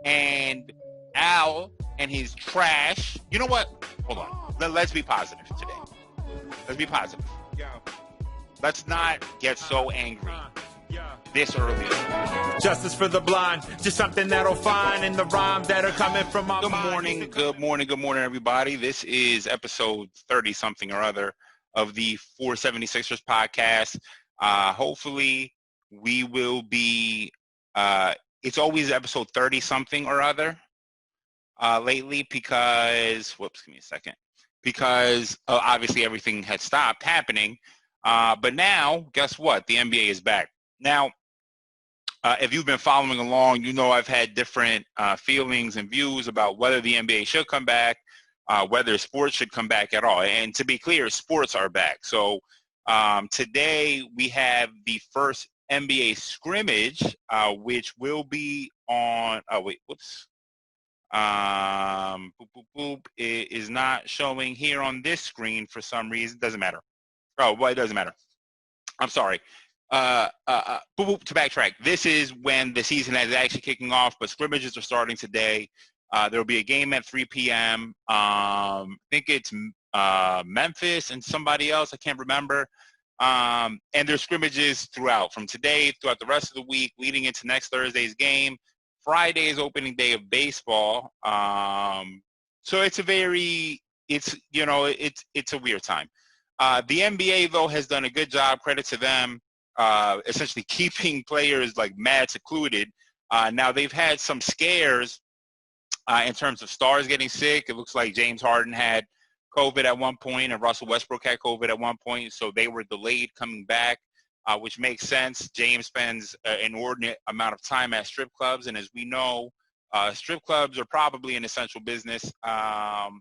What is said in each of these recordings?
And Al and his trash. You know what? Hold on. Let's be positive today. Let's be positive. Let's not get so angry this early. Justice for the blind, just something that'll find in the rhymes that are coming from my mind. Good morning, everybody. This is episode 30-something or other of the 476ers podcast. Hopefully, we will be, it's always episode 30-something or other lately because, give me a second, because obviously everything had stopped happening. But now, guess what? The NBA is back. Now, if you've been following along, you know I've had different feelings and views about whether the NBA should come back, whether sports should come back at all. And to be clear, sports are back. So today we have the first NBA scrimmage, which will be on it is not showing here on this screen for some reason. Doesn't matter. Oh, well, it doesn't matter. I'm sorry. To backtrack, this is when the season is actually kicking off, but scrimmages are starting today. There will be a game at 3 p.m. I think it's Memphis and somebody else. I can't remember. And there's scrimmages from today, throughout the rest of the week, leading into next Thursday's game. Friday is opening day of baseball. So it's a weird time. The NBA, though, has done a good job. Credit to them. Essentially keeping players like mad secluded. Now they've had some scares in terms of stars getting sick. It looks like James Harden had COVID at one point and Russell Westbrook had COVID at one point, so they were delayed coming back, which makes sense. James spends an inordinate amount of time at strip clubs, and as we know, strip clubs are probably an essential business.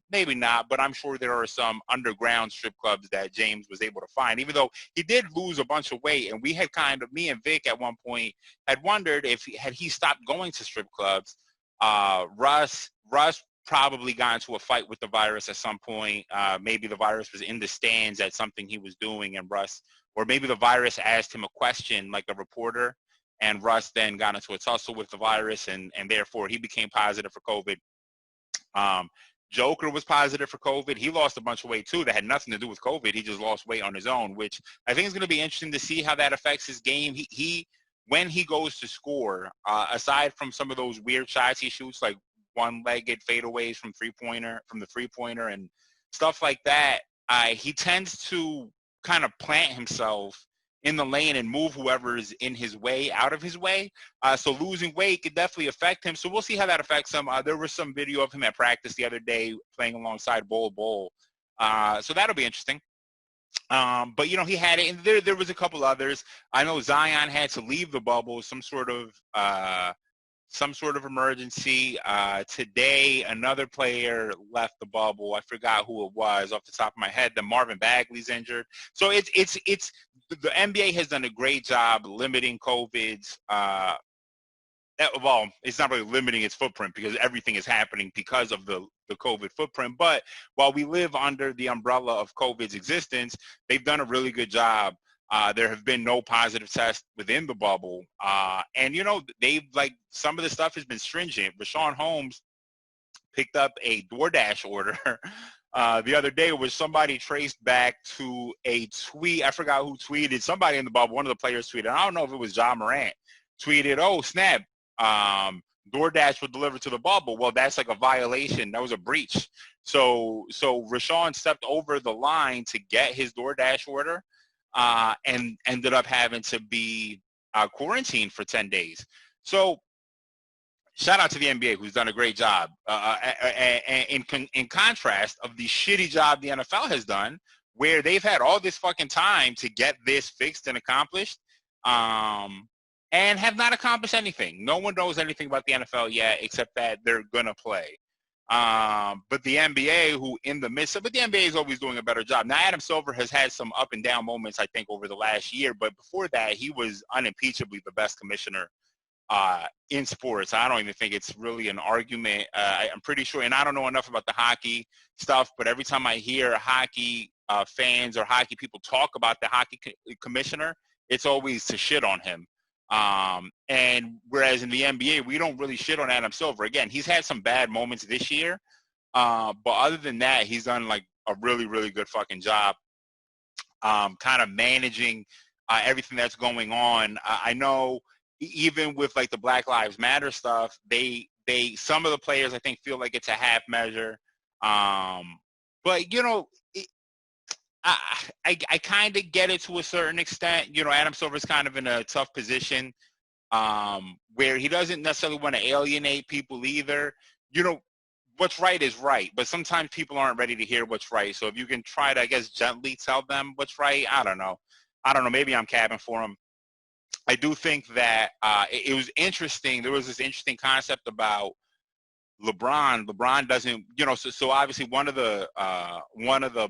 Maybe not, but I'm sure there are some underground strip clubs that James was able to find, even though he did lose a bunch of weight. And we had me and Vic at one point had wondered if had he stopped going to strip clubs, Russ probably got into a fight with the virus at some point. Maybe the virus was in the stands at something he was doing, and or maybe the virus asked him a question like a reporter, and Russ then got into a tussle with the virus, and therefore he became positive for COVID. Joker was positive for COVID. He lost a bunch of weight too that had nothing to do with COVID. He just lost weight on his own, which I think is going to be interesting to see how that affects his game. He when he goes to score, aside from some of those weird shots he shoots, like one-legged fadeaways from the three-pointer and stuff like that, he tends to kind of plant himself in the lane and move whoever is in his way out of his way. So losing weight could definitely affect him. So we'll see how that affects him. There was some video of him at practice the other day playing alongside Bol. So that'll be interesting. But, he had it. And there was a couple others. I know Zion had to leave the bubble, some sort of emergency. Today, another player left the bubble. I forgot who it was off the top of my head. The Marvin Bagley's injured. So it's the NBA has done a great job limiting COVID's. It's not really limiting its footprint because everything is happening because of the COVID footprint. But while we live under the umbrella of COVID's existence, they've done a really good job. There have been no positive tests within the bubble. And some of the stuff has been stringent. Rashawn Holmes picked up a DoorDash order the other day, which somebody traced back to a tweet. I forgot who tweeted. Somebody in the bubble, one of the players tweeted. I don't know if it was Ja Morant. Tweeted, "Oh, snap. DoorDash would deliver to the bubble." Well, that's like a violation. That was a breach. So Rashawn stepped over the line to get his DoorDash order. And ended up having to be quarantined for 10 days. So shout out to the NBA, who's done a great job. In contrast of the shitty job the NFL has done, where they've had all this fucking time to get this fixed and accomplished, and have not accomplished anything. No one knows anything about the NFL yet, except that they're going to play. But the NBA, but the NBA is always doing a better job. Now, Adam Silver has had some up and down moments, I think, over the last year. But before that, he was unimpeachably the best commissioner in sports. I don't even think it's really an argument. I'm pretty sure, and I don't know enough about the hockey stuff, but every time I hear hockey fans or hockey people talk about the hockey commissioner, it's always to shit on him. And whereas in the NBA, we don't really shit on Adam Silver. Again, he's had some bad moments this year. But other than that, he's done like a really, really good fucking job kind of managing everything that's going on. I know even with like the Black Lives Matter stuff, some of the players I think feel like it's a half measure. But you know, I kind of get it to a certain extent. You know, Adam Silver's kind of in a tough position where he doesn't necessarily want to alienate people either. You know, what's right is right, but sometimes people aren't ready to hear what's right. So if you can try to, I guess, gently tell them what's right, I don't know. Maybe I'm capping for him. I do think that it was interesting. There was this interesting concept about LeBron. LeBron doesn't, you know, so obviously one of the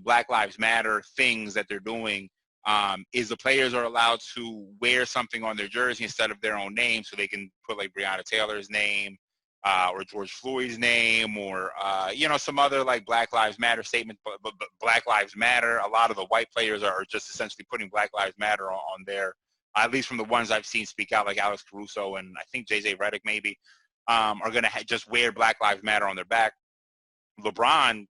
Black Lives Matter things that they're doing is the players are allowed to wear something on their jersey instead of their own name, so they can put like Breonna Taylor's name or George Floyd's name or you know, some other like Black Lives Matter statement. But Black Lives Matter. A lot of the white players are just essentially putting Black Lives Matter on their, at least from the ones I've seen speak out, like Alex Caruso and I think JJ Redick maybe. Are going to just wear Black Lives Matter on their back. LeBron,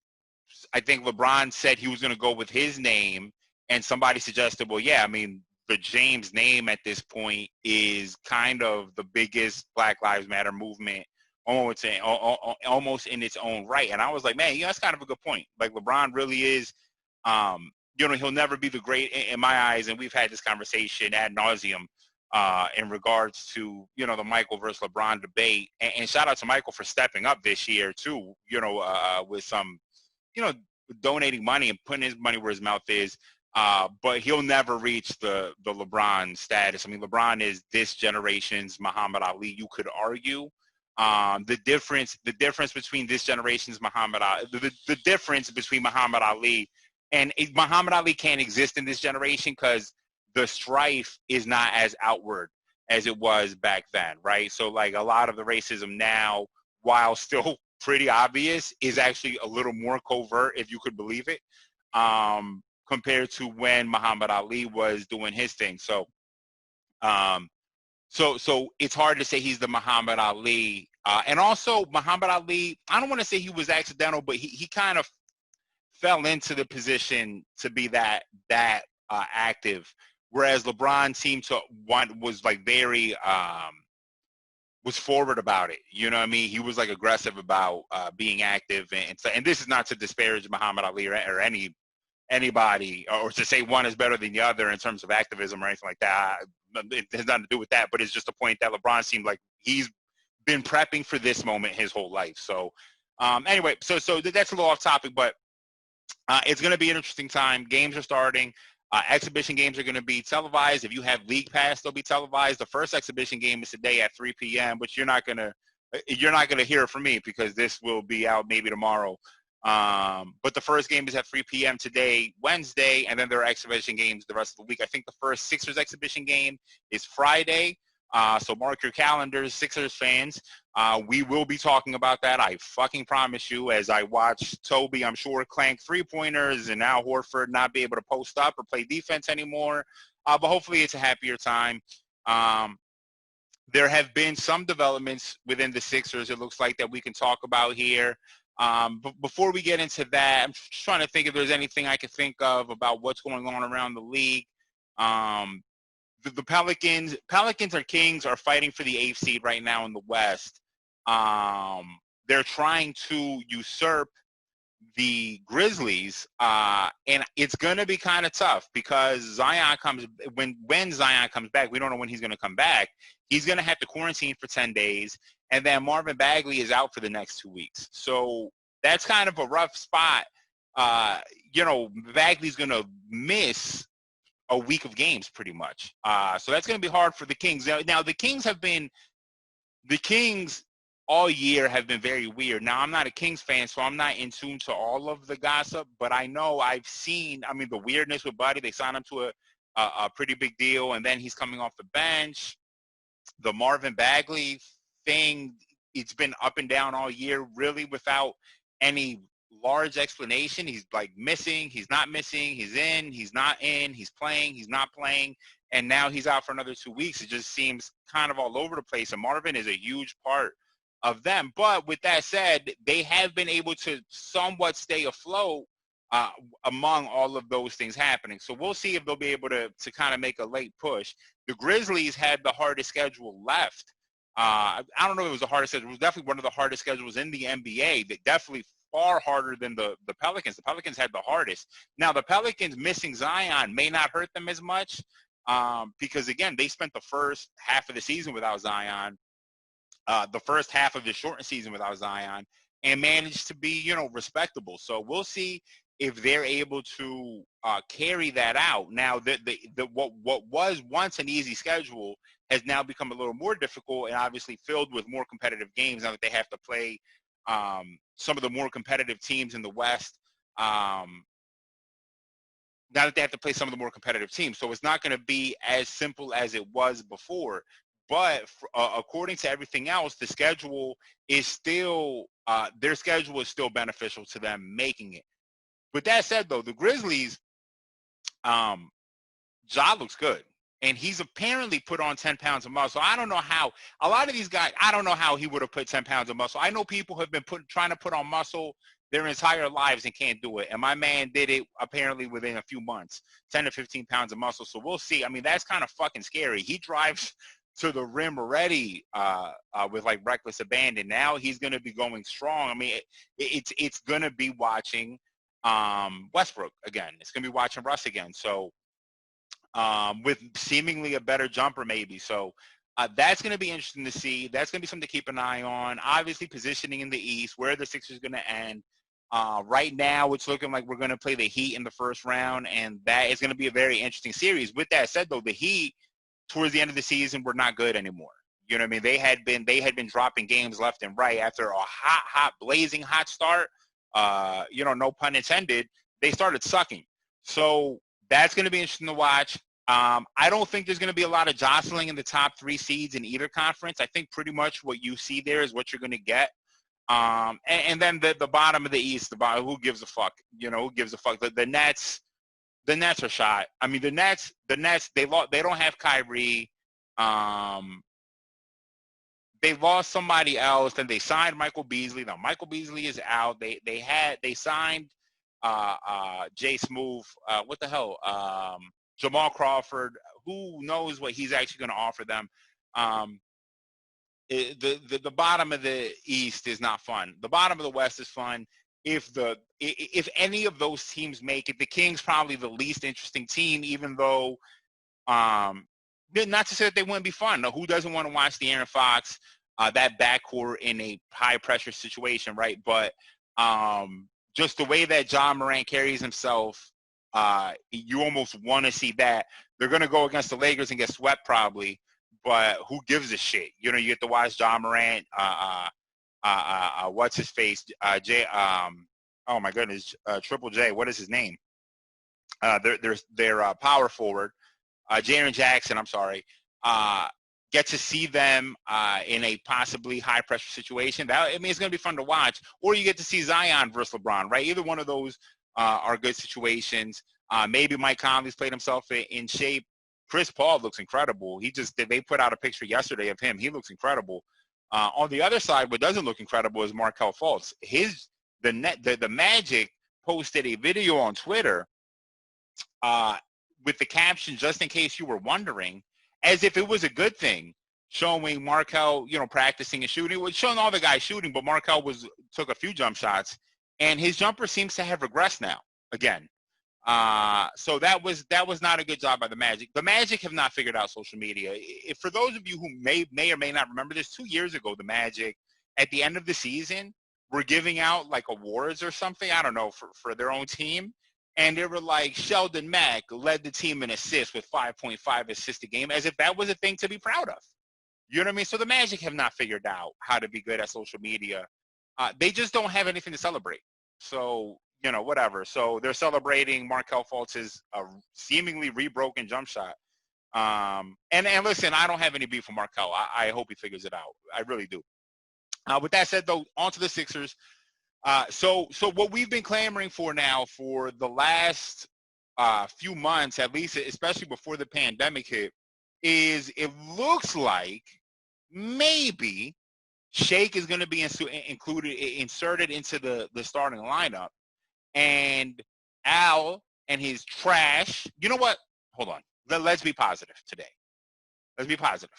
I think LeBron said he was going to go with his name, and somebody suggested, well, yeah, I mean, the James name at this point is kind of the biggest Black Lives Matter movement almost in its own right. And I was like, man, yeah, that's kind of a good point. Like, LeBron really is, you know, he'll never be the great in my eyes, and we've had this conversation ad nauseum in regards to, you know, the Michael versus LeBron debate. And shout out to Michael for stepping up this year too, you know, with some, you know, donating money and putting his money where his mouth is. But he'll never reach the LeBron status. I mean, LeBron is this generation's Muhammad Ali, you could argue. The difference between this generation's Muhammad Ali, the difference between Muhammad Ali and Muhammad Ali can't exist in this generation because the strife is not as outward as it was back then, right? So like a lot of the racism now, while still pretty obvious, is actually a little more covert, if you could believe it, compared to when Muhammad Ali was doing his thing. So so it's hard to say he's the Muhammad Ali. And also Muhammad Ali, I don't want to say he was accidental, but he kind of fell into the position to be that active. Whereas LeBron seemed to was like very was forward about it. You know what I mean? He was like aggressive about being active, and so. And this is not to disparage Muhammad Ali or anybody, or to say one is better than the other in terms of activism or anything like that. It has nothing to do with that. But it's just a point that LeBron seemed like he's been prepping for this moment his whole life. So anyway, so that's a little off topic, but it's going to be an interesting time. Games are starting. Exhibition games are going to be televised. If you have League Pass, they'll be televised. The first exhibition game is today at 3 p.m., which you're not going to hear it from me because this will be out maybe tomorrow. But the first game is at 3 p.m. today, Wednesday, and then there are exhibition games the rest of the week. I think the first Sixers exhibition game is Friday. So mark your calendars, Sixers fans. We will be talking about that, I fucking promise you, as I watch Toby, I'm sure, clank three-pointers and Al Horford not be able to post up or play defense anymore. But hopefully it's a happier time. There have been some developments within the Sixers, it looks like, that we can talk about here. But before we get into that, I'm just trying to think if there's anything I can think of about what's going on around the league. The Pelicans or Kings are fighting for the 8th seed right now in the West. They're trying to usurp the Grizzlies, and it's going to be kind of tough because when Zion comes back, we don't know when he's going to come back. He's going to have to quarantine for 10 days, and then Marvin Bagley is out for the next 2 weeks. So that's kind of a rough spot. You know, Bagley's going to miss a week of games pretty much. So that's going to be hard for the Kings. Now the Kings all year have been very weird. Now, I'm not a Kings fan, so I'm not in tune to all of the gossip, but I know I've seen, I mean, the weirdness with Buddy. They signed him to a pretty big deal, and then he's coming off the bench. The Marvin Bagley thing, it's been up and down all year, really without any large explanation. He's like missing, he's not missing, he's in, he's not in, he's playing, he's not playing, and now he's out for another 2 weeks. It just seems kind of all over the place, and Marvin is a huge part of them. But with that said, they have been able to somewhat stay afloat among all of those things happening. So we'll see if they'll be able to kind of make a late push. The Grizzlies had the hardest schedule left. I don't know if it was the hardest schedule. It was definitely one of the hardest schedules in the NBA. That definitely far harder than the Pelicans. The Pelicans had the hardest. Now, the Pelicans missing Zion may not hurt them as much because, again, they spent the first half of the season without Zion, the first half of the shortened season without Zion, and managed to be, respectable. So we'll see if they're able to carry that out. Now, what was once an easy schedule has now become a little more difficult and obviously filled with more competitive games now that they have to play some of the more competitive teams in the West. Now that they have to play some of the more competitive teams. So it's not going to be as simple as it was before. But according to everything else, the schedule is still their schedule is still beneficial to them making it. With that said, though, the Grizzlies, Ja looks good. And he's apparently put on 10 pounds of muscle. I don't know how. A lot of these guys, I don't know how he would have put 10 pounds of muscle. I know people have been trying to put on muscle their entire lives and can't do it. And my man did it apparently within a few months, 10 to 15 pounds of muscle. So we'll see. I mean, that's kind of fucking scary. He drives to the rim already with like reckless abandon. Now he's going to be going strong. I mean, it's going to be watching Westbrook again. It's going to be watching Russ again. So with seemingly a better jumper maybe. So that's going to be interesting to see. That's going to be something to keep an eye on. Obviously, positioning in the East, where the Sixers going to end. Right now, it's looking like we're going to play the Heat in the first round, and that is going to be a very interesting series. With that said, though, the Heat, towards the end of the season, were not good anymore. You know what I mean? They had been dropping games left and right after a blazing hot start. No pun intended. They started sucking. So that's going to be interesting to watch. I don't think there's going to be a lot of jostling in the top 3 seeds in either conference. I think pretty much what you see there is what you're going to get. And then the bottom of the East, who gives a fuck? Who gives a fuck? The Nets are shot. I mean, the Nets, they don't have Kyrie. They lost somebody else. Then they signed Michael Beasley. Now Michael Beasley is out. They signed Jay Smooth. What the hell? Jamal Crawford. Who knows what he's actually going to offer them? The bottom of the East is not fun. The bottom of the West is fun. If any of those teams make it, the Kings probably the least interesting team, even though not to say that they wouldn't be fun. No, who doesn't want to watch the Aaron Fox, that backcourt in a high pressure situation, right? But just the way that John Morant carries himself, you almost want to see that. They're going to go against the Lakers and get swept probably, but who gives a shit? You get to watch John Morant, what's his face? Oh my goodness, Triple J, what is his name? Their power forward, Jaren Jackson, I'm sorry, get to see them in a possibly high pressure situation. It's going to be fun to watch. Or you get to see Zion versus LeBron, right? Either one of those are good situations. Maybe Mike Conley's played himself in shape. Chris Paul looks incredible. They put out a picture yesterday of him. He looks incredible. On the other side, what doesn't look incredible is Markelle Fultz. The Magic posted a video on Twitter with the caption, just in case you were wondering, as if it was a good thing, showing Markelle, practicing and shooting. It was showing all the guys shooting, but Markelle took a few jump shots, and his jumper seems to have regressed now again. So that was not a good job by the Magic. The Magic have not figured out social media. For those of you who may or may not remember this, 2 years ago, the Magic, at the end of the season, were giving out like awards or something, I don't know, for their own team. And they were like, Sheldon Mack led the team in assists with 5.5 assists a game, as if that was a thing to be proud of. You know what I mean? So the Magic have not figured out how to be good at social media. They just don't have anything to celebrate. So, whatever. So they're celebrating Markelle Fultz's seemingly rebroken jump shot. And listen, I don't have any beef for Markelle. I hope he figures it out. I really do. With that said, though, on to the Sixers. So what we've been clamoring for now for the last few months, at least, especially before the pandemic hit, is it looks like maybe Shake is going to be inserted into the starting lineup, and Al and his trash. You know what? Hold on. Let's be positive today. Let's be positive.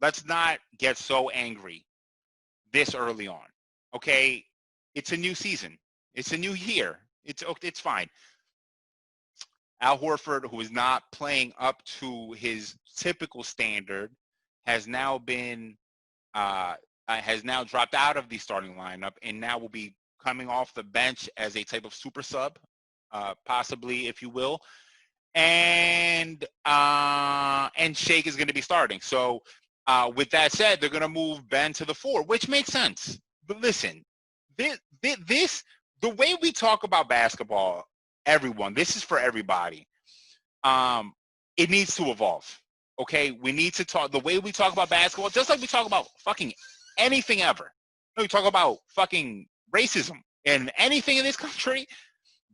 Let's not get so angry this early on. Okay, it's a new season. It's a new year. It's fine. Al Horford, who is not playing up to his typical standard, has now dropped out of the starting lineup and now will be coming off the bench as a type of super sub, possibly, if you will. And Shake is going to be starting. So with that said, they're going to move Ben to the 4, which makes sense. But listen, the way we talk about basketball, everyone, this is for everybody. It needs to evolve. Okay, we need to talk the way we talk about basketball, just like we talk about fucking anything ever. We talk about fucking racism and anything in this country.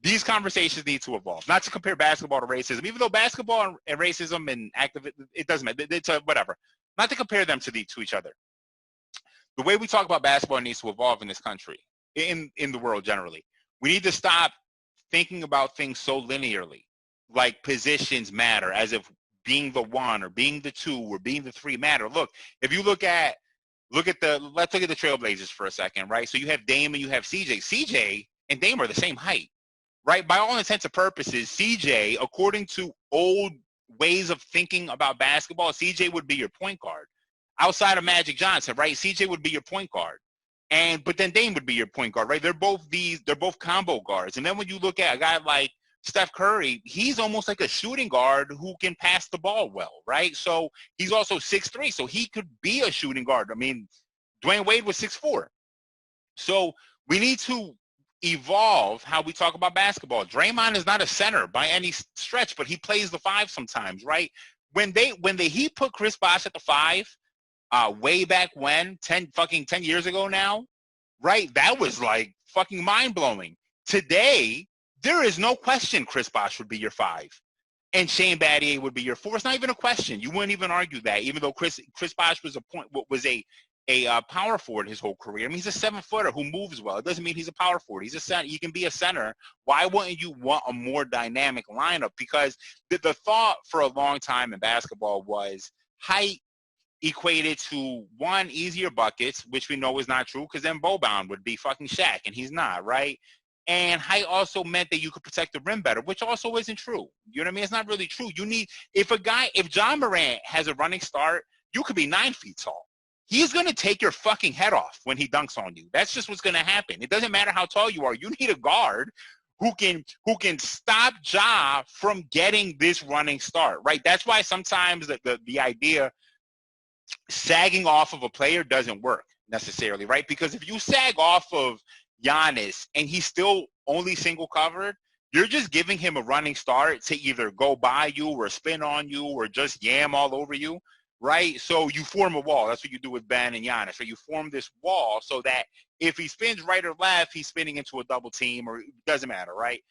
These conversations need to evolve. Not to compare basketball to racism, even though basketball and racism and activism, it doesn't matter. It's whatever. Not to compare them to each other. The way we talk about basketball needs to evolve in this country, in the world generally. We need to stop thinking about things so linearly, like positions matter, as if being the 1 or being the 2 or being the 3 matter. Look, if you let's look at the Trailblazers for a second, right? So you have Dame and you have CJ. CJ and Dame are the same height, right? By all intents and purposes, CJ, according to old ways of thinking about basketball, CJ would be your point guard. Outside of Magic Johnson, right? CJ would be your point guard. But then Dame would be your point guard, right? They're both combo guards. And then when you look at a guy like Steph Curry, he's almost like a shooting guard who can pass the ball well, right? So he's also 6'3", so he could be a shooting guard. I mean, Dwayne Wade was 6'4". So we need to evolve how we talk about basketball. Draymond is not a center by any stretch, but he plays the 5 sometimes, right? When he put Chris Bosh at the 5, way back when, 10 years ago now, right? That was like fucking mind-blowing. Today, there is no question Chris Bosh would be your 5 and Shane Battier would be your 4. It's not even a question. You wouldn't even argue that, even though Chris Bosh was a power forward his whole career. I mean, he's a 7-footer who moves well. It doesn't mean he's a power forward. He's a center. You can be a center. Why wouldn't you want a more dynamic lineup? Because the thought for a long time in basketball was height equated to, 1, easier buckets, which we know is not true, because then Boban would be fucking Shaq, and he's not, right? And height also meant that you could protect the rim better, which also isn't true. You know what I mean? It's not really true. You need, if John Morant has a running start, you could be 9 feet tall. He's going to take your fucking head off when he dunks on you. That's just what's going to happen. It doesn't matter how tall you are. You need a guard who can stop Ja from getting this running start, right? That's why sometimes the idea sagging off of a player doesn't work necessarily, right? Because if you sag off of Giannis and he's still only single covered, you're just giving him a running start to either go by you or spin on you or just yam all over you, right? So you form a wall. That's what you do with Ben and Giannis. So you form this wall so that if he spins right or left, he's spinning into a double team, or it doesn't matter, right?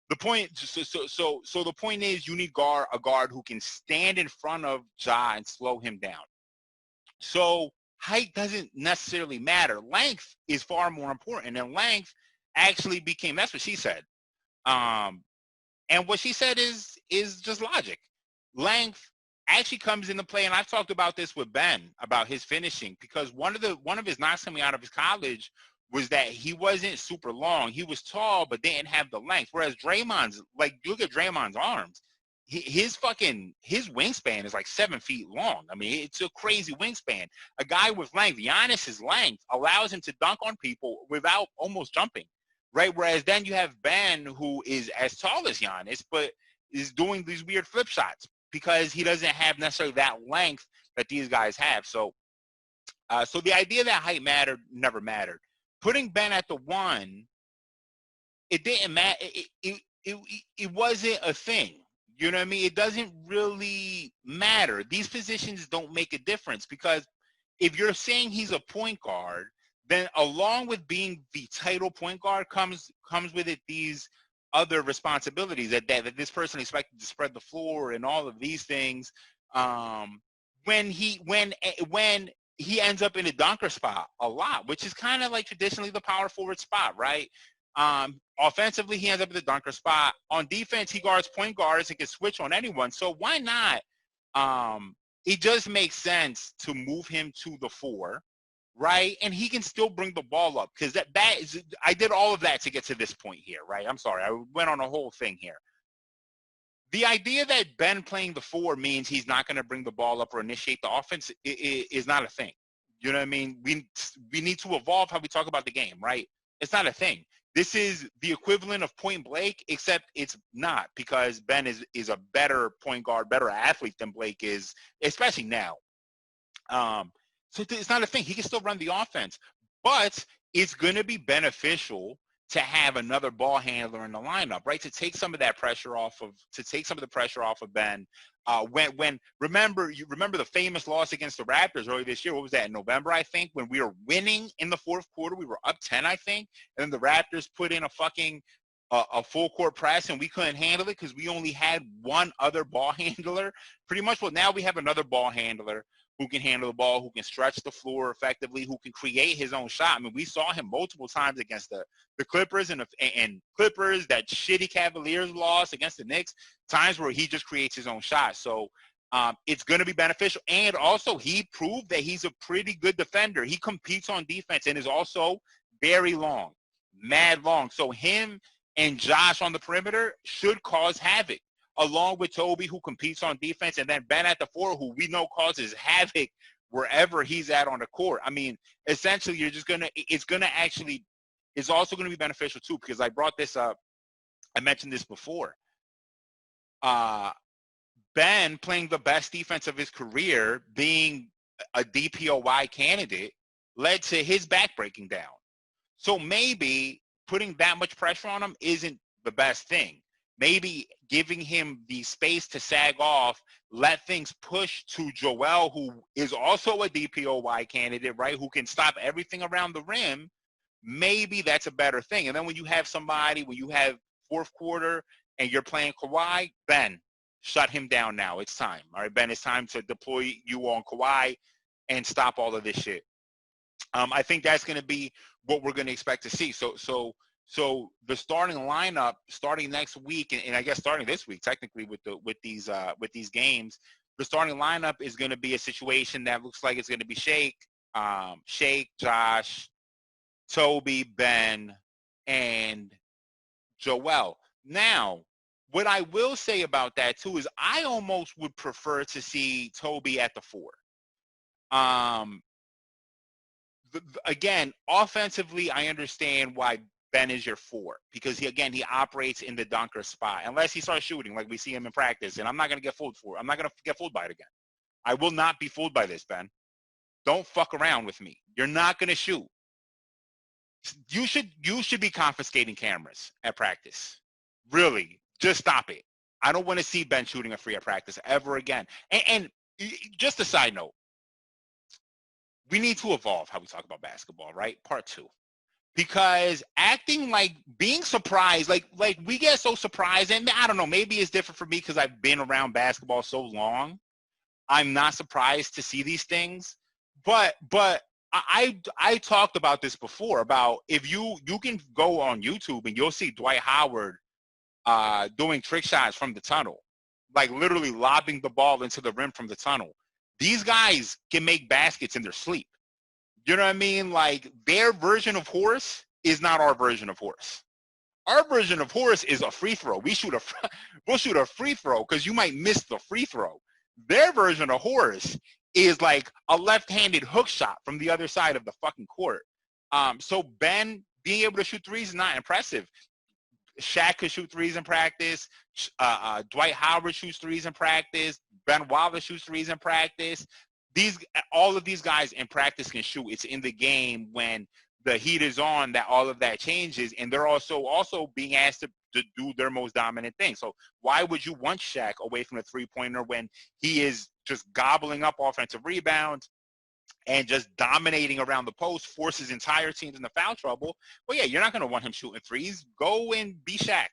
The point, so the point is, you need a guard who can stand in front of Ja and slow him down. So height doesn't necessarily matter. Length is far more important, and length actually became, that's what she said. And what she said is just logic. Length actually comes into play, and I've talked about this with Ben about his finishing, because one of his knocks coming out of his college was that he wasn't super long. He was tall, but didn't have the length. Whereas Draymond's, like, look at Draymond's arms. His wingspan is like 7 feet long. I mean, it's a crazy wingspan. A guy with length, Giannis's length allows him to dunk on people without almost jumping, right? Whereas then you have Ben, who is as tall as Giannis, but is doing these weird flip shots because he doesn't have necessarily that length that these guys have. So the idea that height never mattered. Putting Ben at the 1, it didn't matter. It wasn't a thing. You know what I mean? It doesn't really matter. These positions don't make a difference, because if you're saying he's a point guard, then along with being the title point guard comes with it these other responsibilities that this person expected to spread the floor and all of these things. When he ends up in a dunker spot a lot, which is kind of like traditionally the power forward spot, right? Offensively, he ends up in the dunker spot. On defense, he guards point guards and can switch on anyone. So why not? It just makes sense to move him to the 4, right? And he can still bring the ball up because that is, I did all of that to get to this point here, right? I'm sorry, I went on a whole thing here. The idea that Ben playing the 4 means he's not going to bring the ball up or initiate the offense is not a thing. You know what I mean? We need to evolve how we talk about the game, right? It's not a thing. This is the equivalent of point Blake, except it's not, because Ben is a better point guard, better athlete than Blake is, especially now. So it's not a thing. He can still run the offense, but it's going to be beneficial to have another ball handler in the lineup, right? To take some of that pressure off of, Ben. Remember the famous loss against the Raptors earlier this year? What was that, in November, I think, when we were winning in the fourth quarter? We were up 10, I think, and then the Raptors put in a full court press and we couldn't handle it because we only had one other ball handler. Pretty much, well, now we have another ball handler who can handle the ball, who can stretch the floor effectively, who can create his own shot. I mean, we saw him multiple times against the Clippers and Clippers, that shitty Cavaliers loss against the Knicks, times where he just creates his own shot. So it's going to be beneficial. And also, he proved that he's a pretty good defender. He competes on defense and is also very long, mad long. So him and Josh on the perimeter should cause havoc, along with Toby, who competes on defense, and then Ben at the 4, who we know causes havoc wherever he's at on the court. I mean, essentially, it's also going to be beneficial too, because I brought this up. I mentioned this before. Ben playing the best defense of his career, being a DPOY candidate, led to his back breaking down. So maybe putting that much pressure on him isn't the best thing. Maybe giving him the space to sag off, let things push to Joel, who is also a DPOY candidate, right, who can stop everything around the rim. Maybe that's a better thing. And then when you have fourth quarter and you're playing Kawhi, Ben, shut him down now. It's time. All right, Ben, it's time to deploy you on Kawhi and stop all of this shit. I think that's going to be what we're going to expect to see. So the starting lineup, starting next week, and I guess starting this week, technically with these games, the starting lineup is going to be a situation that looks like it's going to be Shake, Josh, Toby, Ben, and Joel. Now, what I will say about that too is I almost would prefer to see Toby at the 4. Again, offensively, I understand why Ben is your 4, because he operates in the dunker spot unless he starts shooting like we see him in practice, and I'm not going to get fooled for it. I'm not going to get fooled by it again. I will not be fooled by this, Ben. Don't fuck around with me. You're not going to shoot. You should be confiscating cameras at practice. Really, just stop it. I don't want to see Ben shooting a free at practice ever again. And just a side note, we need to evolve how we talk about basketball, right? Part 2. Because acting like being surprised, like we get so surprised, and I don't know, maybe it's different for me because I've been around basketball so long. I'm not surprised to see these things, but I talked about this before, about if you can go on YouTube and you'll see Dwight Howard doing trick shots from the tunnel, like literally lobbing the ball into the rim from the tunnel. These guys can make baskets in their sleep. You know what I mean? Like, their version of Horace is not our version of Horace. Our version of Horace is a free throw. We'll shoot a free throw because you might miss the free throw. Their version of Horace is like a left-handed hook shot from the other side of the fucking court. So Ben being able to shoot threes is not impressive. Shaq could shoot threes in practice. Dwight Howard shoots threes in practice. Ben Wallace shoots threes in practice. All of these guys in practice can shoot. It's in the game when the heat is on that all of that changes, and they're also being asked to do their most dominant thing. So why would you want Shaq away from the three-pointer when he is just gobbling up offensive rebounds, and just dominating around the post, forces entire teams into foul trouble, well, yeah, you're not going to want him shooting threes. Go and be Shaq.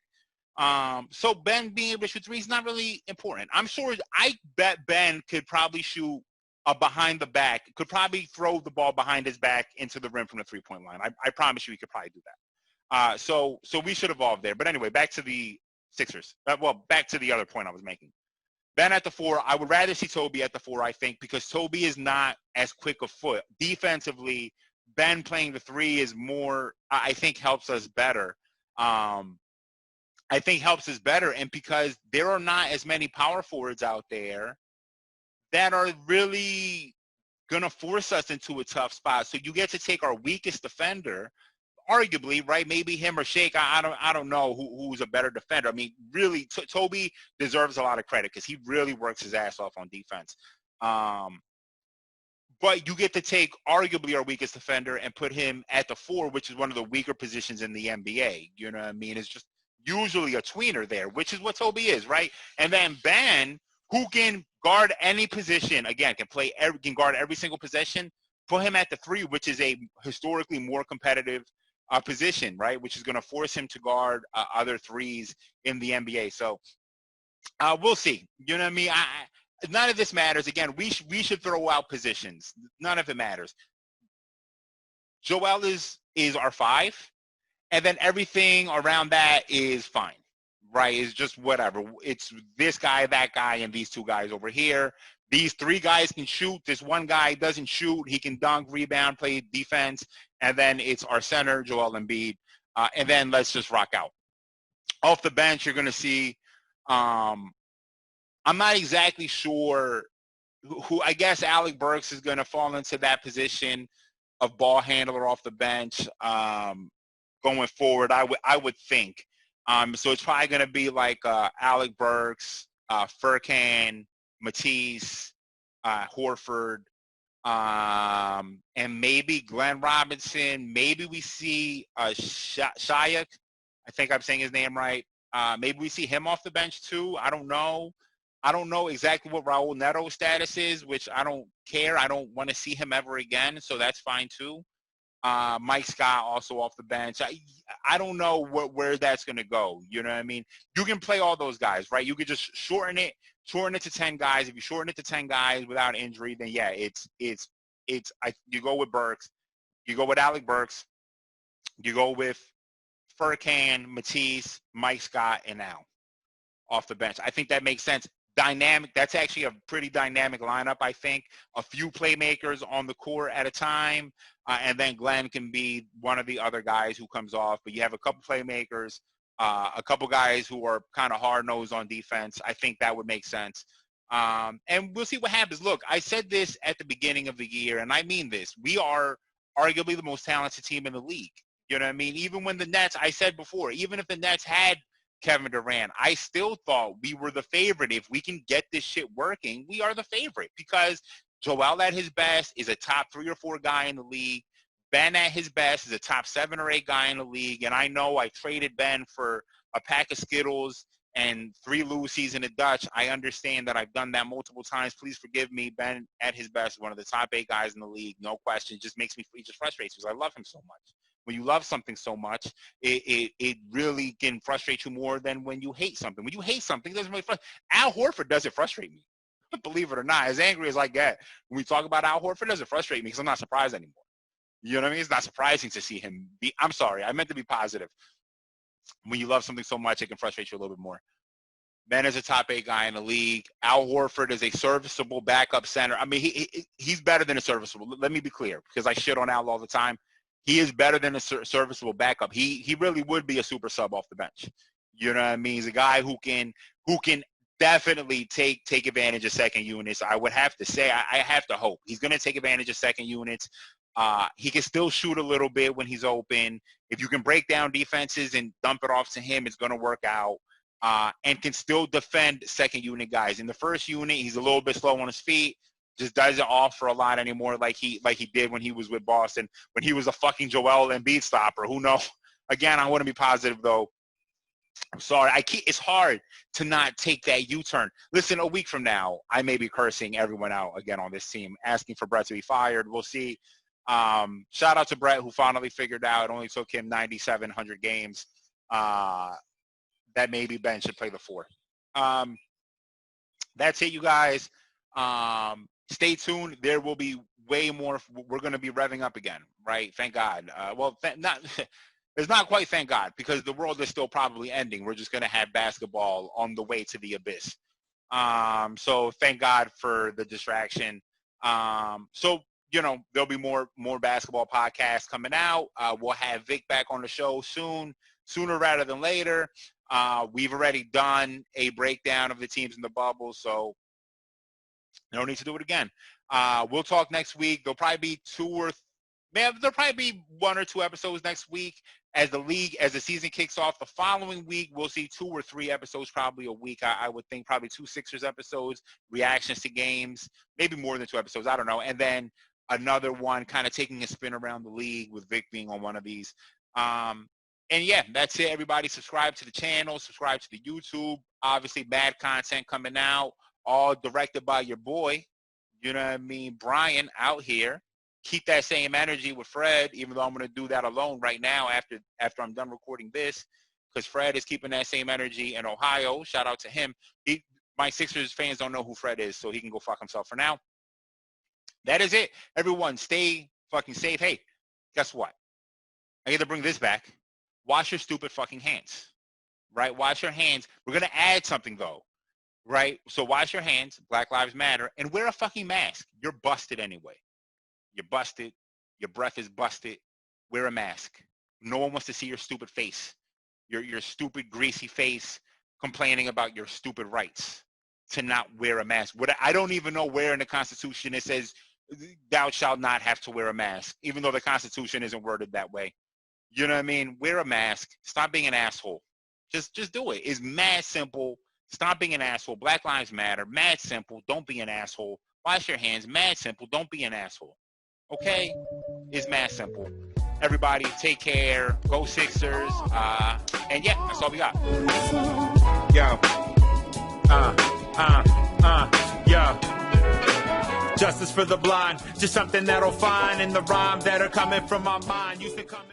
So Ben being able to shoot threes is not really important. I'm sure, I bet Ben could probably shoot a behind the back, could probably throw the ball behind his back into the rim from the three-point line. I promise you he could probably do that. So we should evolve there. But anyway, back to the Sixers. Back to the other point I was making. Ben at the 4, I would rather see Toby at the 4, I think, because Toby is not as quick a foot. Defensively, Ben playing the 3 is more, I think, helps us better. And because there are not as many power forwards out there that are really going to force us into a tough spot. So you get to take our weakest defender, arguably, right? Maybe him or Shake. I don't know who's a better defender. I mean, really, Toby deserves a lot of credit because he really works his ass off on defense. But you get to take arguably our weakest defender and put him at the 4, which is one of the weaker positions in the NBA. You know what I mean? It's just usually a tweener there, which is what Toby is, right? And then Ben, who can guard any position, again, can guard every single possession, put him at the 3, which is a historically more competitive position, right, which is going to force him to guard other threes in the NBA. So we'll see. You know what I mean? None of this matters. Again, we should throw out positions. None of it matters. Joel is our 5, and then everything around that is fine, right? It's just whatever. It's this guy, that guy, and these 2 guys over here. These 3 guys can shoot. This one guy doesn't shoot. He can dunk, rebound, play defense. And then it's our center, Joel Embiid. And then let's just rock out. Off the bench, you're going to see, I'm not exactly sure who, I guess Alec Burks is going to fall into that position of ball handler off the bench going forward, I would think. So it's probably going to be like Alec Burks, Furkan, Matisse, Horford, and maybe Glenn Robinson. Maybe we see Shayak. I think I'm saying his name right. Maybe we see him off the bench too. I don't know. I don't know exactly what Raul Neto's status is, which I don't care. I don't want to see him ever again, so that's fine too. Mike Scott also off the bench. I don't know where that's going to go. You know what I mean? You can play all those guys, right? You could just shorten it to 10 guys. If you shorten it to 10 guys without injury, then yeah, you go with Burks, you go with Alec Burks, you go with Furkan, Matisse, Mike Scott, and Al off the bench. I think that makes sense. Dynamic. That's actually a pretty dynamic lineup, I think. A few playmakers on the court at a time, and then Glenn can be one of the other guys who comes off. But you have a couple playmakers, a couple guys who are kind of hard-nosed on defense. I think that would make sense. And we'll see what happens. Look, I said this at the beginning of the year, and I mean this. We are arguably the most talented team in the league. You know what I mean? Even when the Nets, I said before, even if the Nets had Kevin Durant, I still thought we were the favorite. If we can get this shit working, we are the favorite because Joel at his best is a top 3 or 4 guy in the league. Ben at his best is a top 7 or 8 guy in the league. And I know I traded Ben for a pack of Skittles and 3 Lucy's in a Dutch. I understand that I've done that multiple times. Please forgive me. Ben at his best, one of the top 8 guys in the league. No question. It just makes me, it just frustrates me because I love him so much. When you love something so much, it really can frustrate you more than when you hate something. When you hate something, it doesn't really frustrate. Al Horford doesn't frustrate me, believe it or not. As angry as I get when we talk about Al Horford, it doesn't frustrate me because I'm not surprised anymore. You know what I mean? It's not surprising to see him be. I'm sorry, I meant to be positive. When you love something so much, it can frustrate you a little bit more. Ben is a top 8 guy in the league. Al Horford is a serviceable backup center. I mean, he's better than a serviceable. Let me be clear because I shit on Al all the time. He is better than a serviceable backup. He really would be a super sub off the bench. You know what I mean? He's a guy who can definitely take advantage of second units. I would have to say, I have to hope. He's going to take advantage of second units. He can still shoot a little bit when he's open. If you can break down defenses and dump it off to him, it's going to work out. And can still defend second unit guys. In the first unit, he's a little bit slow on his feet. Just doesn't offer a lot anymore like he did when he was with Boston, when he was a fucking Joel Embiid stopper. Who knows? Again, I want to be positive, though. I'm sorry. It's hard to not take that U-turn. Listen, a week from now, I may be cursing everyone out again on this team, asking for Brett to be fired. We'll see. Shout out to Brett, who finally figured out it only took him 9,700 games that maybe Ben should play the 4. That's it, you guys. Stay tuned. There will be way more. We're going to be revving up again, right? Thank God. It's not quite thank God, because the world is still probably ending. We're just going to have basketball on the way to the abyss. So thank God for the distraction. So, there'll be more basketball podcasts coming out. We'll have Vic back on the show sooner rather than later. We've already done a breakdown of the teams in the bubble, so no need to do it again. We'll talk next week. There'll probably be 1 or 2 episodes next week as the season kicks off. The following week, we'll see 2 or 3 episodes probably a week. I would think probably 2 Sixers episodes, reactions to games, maybe more than 2 episodes. I don't know. And then another one kind of taking a spin around the league with Vic being on one of these. And yeah, that's it. Everybody subscribe to the channel, subscribe to the YouTube. Obviously, bad content coming out, all directed by your boy, Brian out here. Keep that same energy with Fred, even though I'm going to do that alone right now after I'm done recording this, because Fred is keeping that same energy in Ohio. Shout out to him. My Sixers fans don't know who Fred is, so he can go fuck himself for now. That is it. Everyone, stay fucking safe. Hey, guess what? I get to bring this back. Wash your stupid fucking hands, right? Wash your hands. We're going to add something, though, right? So wash your hands, Black Lives Matter, and wear a fucking mask. You're busted anyway. You're busted. Your breath is busted. Wear a mask. No one wants to see your stupid face, your stupid, greasy face complaining about your stupid rights to not wear a mask. I don't even know where in the Constitution it says thou shalt not have to wear a mask, even though the Constitution isn't worded that way. You know what I mean? Wear a mask. Stop being an asshole. Just do it. It's mad simple. Stop being an asshole. Black Lives Matter. Mad simple. Don't be an asshole. Wash your hands. Mad simple. Don't be an asshole. Okay? It's mad simple. Everybody, take care. Go Sixers. And yeah, that's all we got. Yo. Yo. Justice for the blind. Just something that'll find in the rhyme that are coming from my mind. Used to come